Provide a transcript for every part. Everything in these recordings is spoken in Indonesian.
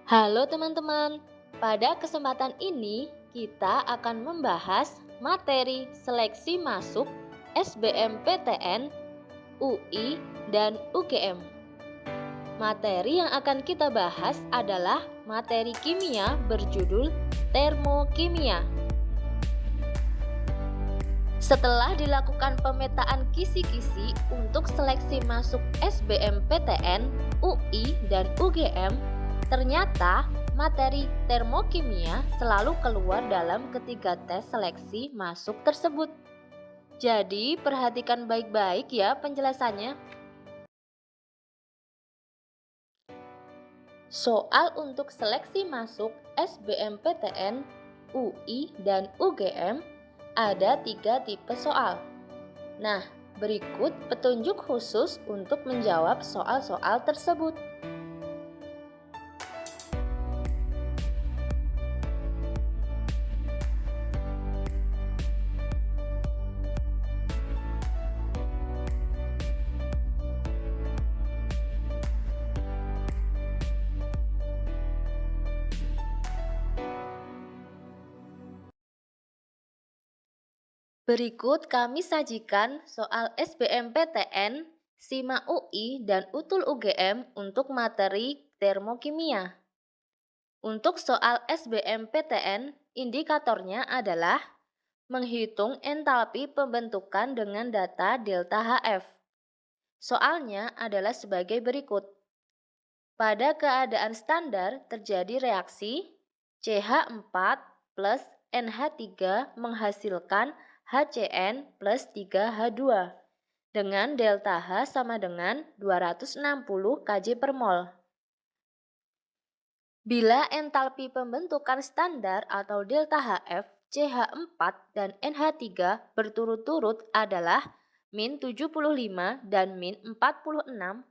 Halo teman-teman, pada kesempatan ini kita akan membahas materi seleksi masuk SBMPTN, UI, dan UGM. Materi yang akan kita bahas adalah materi kimia berjudul termokimia. Setelah dilakukan pemetaan kisi-kisi untuk seleksi masuk SBMPTN, UI, dan UGM, ternyata materi termokimia selalu keluar dalam ketiga tes seleksi masuk tersebut. Jadi, perhatikan baik-baik ya penjelasannya. Soal untuk seleksi masuk SBMPTN, UI, dan UGM ada 3 tipe soal. Nah, berikut petunjuk khusus untuk menjawab soal-soal tersebut. Berikut kami sajikan soal SBMPTN, SIMA UI, dan UTUL UGM untuk materi termokimia. Untuk soal SBMPTN, indikatornya adalah menghitung entalpi pembentukan dengan data delta HF. Soalnya adalah sebagai berikut. Pada keadaan standar terjadi reaksi CH4 plus NH3 menghasilkan HCN plus 3H2 dengan delta H sama dengan 260 kJ per mol. Bila entalpi pembentukan standar atau delta HF, CH4 dan NH3 berturut-turut adalah min 75 dan min 46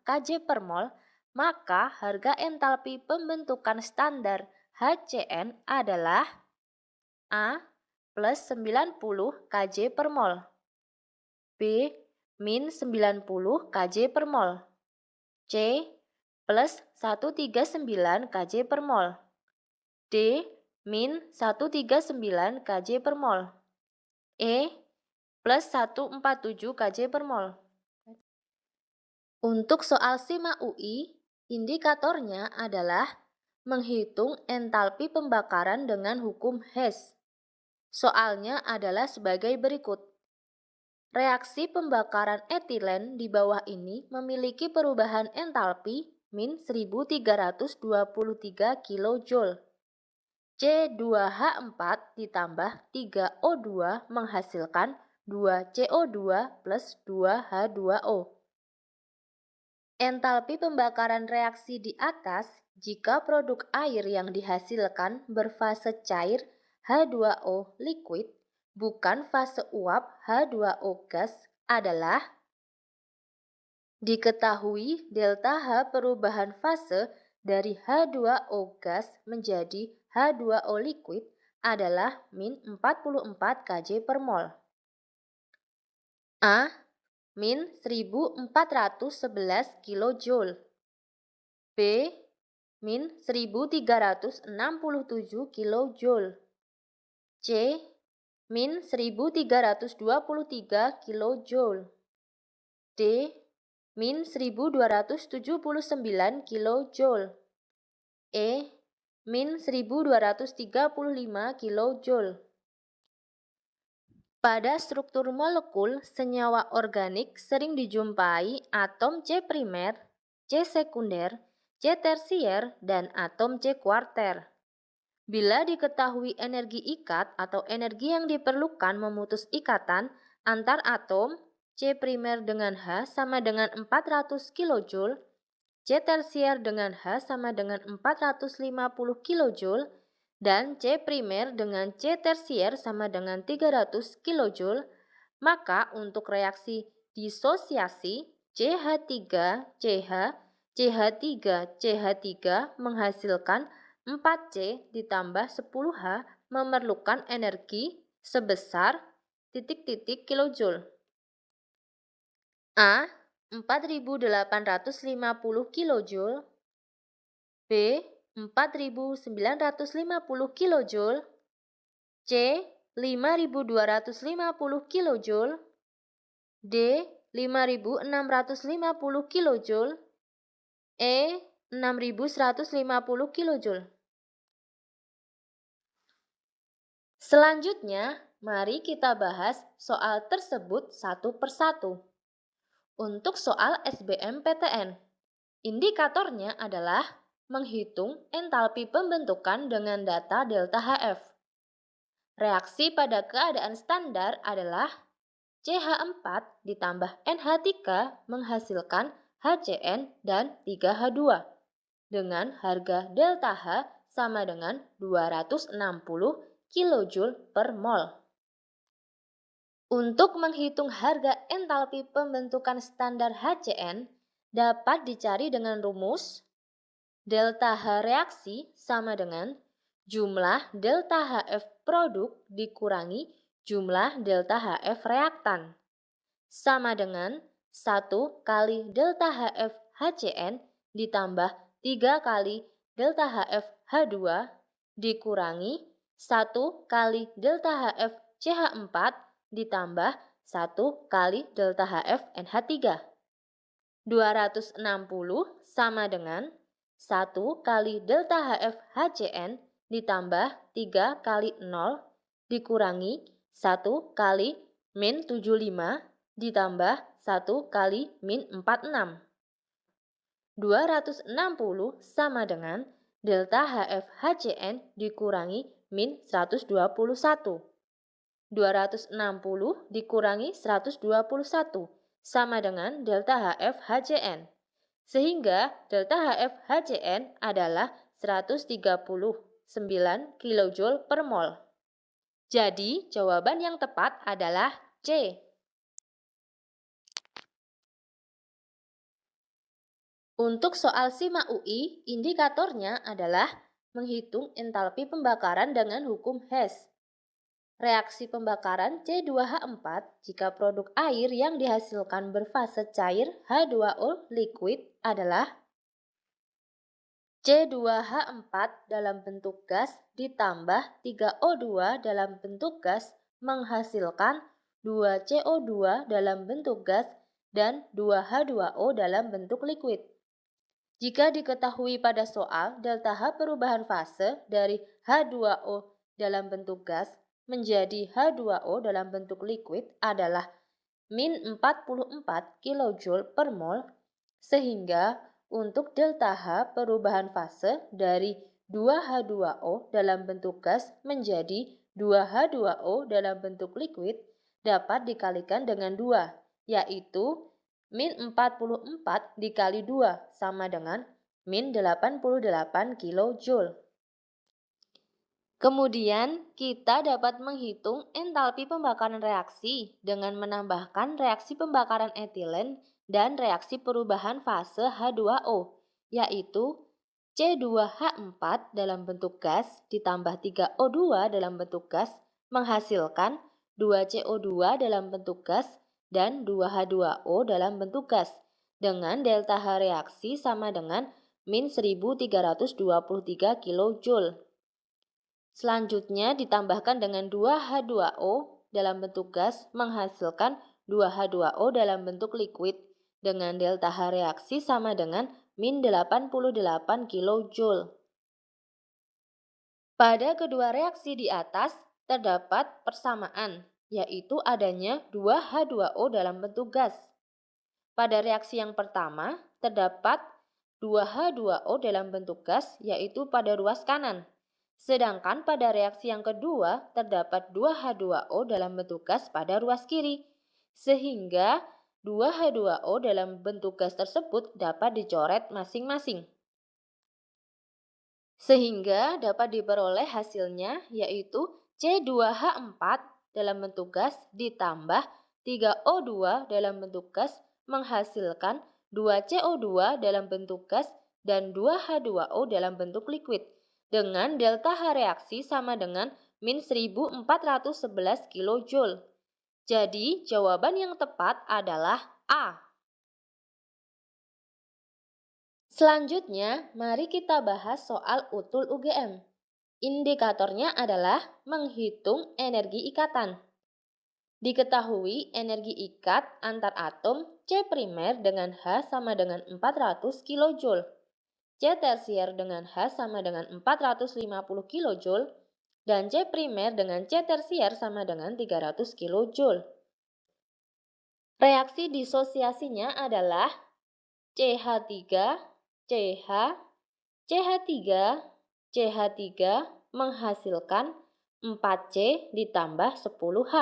kJ per mol, maka harga entalpi pembentukan standar HCN adalah A plus 90 kJ per mol, B min 90 kJ per mol, C plus 139 kJ per mol, D min 139 kJ per mol, E plus 147 kJ per mol. Untuk soal SIMA UI, indikatornya adalah menghitung entalpi pembakaran dengan hukum Hess. Soalnya adalah sebagai berikut. Reaksi pembakaran etilen di bawah ini memiliki perubahan entalpi min 1323 kJ. C2H4 ditambah 3O2 menghasilkan 2CO2 plus 2H2O. Entalpi pembakaran reaksi di atas jika produk air yang dihasilkan berfase cair H2O liquid bukan fase uap H2O gas adalah diketahui delta H perubahan fase dari H2O gas menjadi H2O liquid adalah min 44 kJ per mol. A min 1411 kJ, B min 1367 kJ, C min 1323 kJ, D min 1279 kJ, E min 1235 kJ. Pada struktur molekul, senyawa organik sering dijumpai atom C primer, C sekunder, C tersier, dan atom C kuarter. Bila diketahui energi ikat atau energi yang diperlukan memutus ikatan antar atom, C primer dengan H sama dengan 400 kJ, C tersier dengan H sama dengan 450 kJ, dan C primer dengan C tersier sama dengan 300 kJ, maka untuk reaksi disosiasi CH3, CH, CH3, CH3 menghasilkan 4C ditambah 10H memerlukan energi sebesar titik-titik kilojoule. A 4850 kJ, B 4.950 kilojoule, C. 5.250 kilojoule, D. 5.650 kilojoule, E. 6.150 kilojoule. Selanjutnya, mari kita bahas soal tersebut satu persatu. Untuk soal SBMPTN, indikatornya adalah menghitung entalpi pembentukan dengan data delta HF. Reaksi pada keadaan standar adalah CH4 ditambah NH3 menghasilkan HCN dan 3H2 dengan harga delta H sama dengan 260 kJ per mol. Untuk menghitung harga entalpi pembentukan standar HCN dapat dicari dengan rumus delta H reaksi sama dengan jumlah delta HF produk dikurangi jumlah delta HF reaktan sama dengan 1 kali delta HF HCN ditambah 3 kali delta HF H2 dikurangi 1 kali delta HF CH4 ditambah 1 kali delta HF NH3. 260 sama dengan 1 kali delta HF HCN ditambah 3 kali 0 dikurangi 1 kali min 75 ditambah 1 kali min 46. 260 sama dengan delta HF HCN dikurangi min 121. 260 dikurangi 121 sama dengan delta HF HCN. Sehingga delta HF HCN adalah 139 kJ per mol. Jadi, jawaban yang tepat adalah C. Untuk soal SIMA UI, indikatornya adalah menghitung entalpi pembakaran dengan hukum Hess. Reaksi pembakaran C2H4 jika produk air yang dihasilkan berfase cair H2O liquid adalah C2H4 dalam bentuk gas ditambah 3O2 dalam bentuk gas menghasilkan 2CO2 dalam bentuk gas dan 2H2O dalam bentuk liquid. Jika diketahui pada soal delta H perubahan fase dari H2O dalam bentuk gas menjadi H2O dalam bentuk liquid adalah min 44 kJ per mol, sehingga untuk delta H perubahan fase dari 2H2O dalam bentuk gas menjadi 2H2O dalam bentuk liquid dapat dikalikan dengan 2, yaitu min 44 dikali 2 sama dengan min 88 kJ. Kemudian, kita dapat menghitung entalpi pembakaran reaksi dengan menambahkan reaksi pembakaran etilen dan reaksi perubahan fase H2O, yaitu C2H4 dalam bentuk gas ditambah 3O2 dalam bentuk gas menghasilkan 2CO2 dalam bentuk gas dan 2H2O dalam bentuk gas dengan delta H reaksi sama dengan min 1323 kJ. Selanjutnya ditambahkan dengan 2H2O dalam bentuk gas menghasilkan 2H2O dalam bentuk liquid dengan delta H reaksi sama dengan min 88 kJ. Pada kedua reaksi di atas terdapat persamaan, yaitu adanya 2H2O dalam bentuk gas. Pada reaksi yang pertama terdapat 2H2O dalam bentuk gas, yaitu pada ruas kanan. Sedangkan pada reaksi yang kedua terdapat 2H2O dalam bentuk gas pada ruas kiri, sehingga 2H2O dalam bentuk gas tersebut dapat dicoret masing-masing. Sehingga dapat diperoleh hasilnya yaitu C2H4 dalam bentuk gas ditambah 3O2 dalam bentuk gas menghasilkan 2CO2 dalam bentuk gas dan 2H2O dalam bentuk liquid dengan delta H reaksi sama dengan min 1411 kJ. Jadi, jawaban yang tepat adalah A. Selanjutnya, mari kita bahas soal utul UGM. Indikatornya adalah menghitung energi ikatan. Diketahui energi ikat antar atom C primer dengan H sama dengan 400 kJ, C tersier dengan H sama dengan 450 kJ, dan C primer dengan C tersier sama dengan 300 kJ. Reaksi disosiasinya adalah CH3, CH, CH3, CH3 menghasilkan 4C ditambah 10H.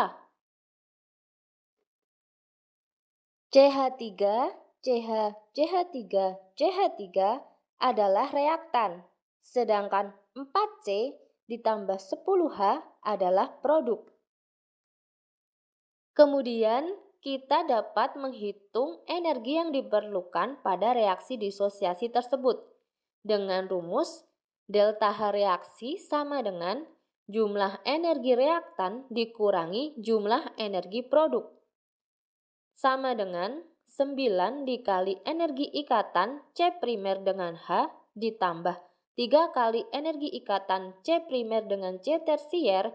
CH3, CH, CH3, CH3 adalah reaktan, sedangkan 4C ditambah 10H adalah produk. Kemudian, kita dapat menghitung energi yang diperlukan pada reaksi disosiasi tersebut dengan rumus delta H reaksi sama dengan jumlah energi reaktan dikurangi jumlah energi produk, sama dengan 9 dikali energi ikatan C primer dengan H ditambah 3 kali energi ikatan C primer dengan C tersier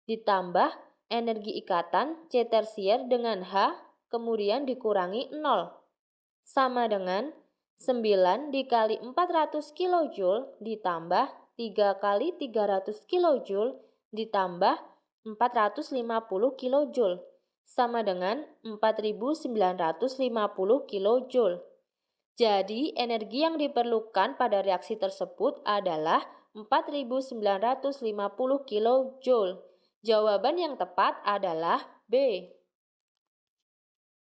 ditambah energi ikatan C tersier dengan H kemudian dikurangi 0, sama dengan 9 dikali 400 kJ ditambah 3 kali 300 kJ ditambah 450 kJ, sama dengan 4950 kJ. Jadi, energi yang diperlukan pada reaksi tersebut adalah 4950 kJ. Jawaban yang tepat adalah B.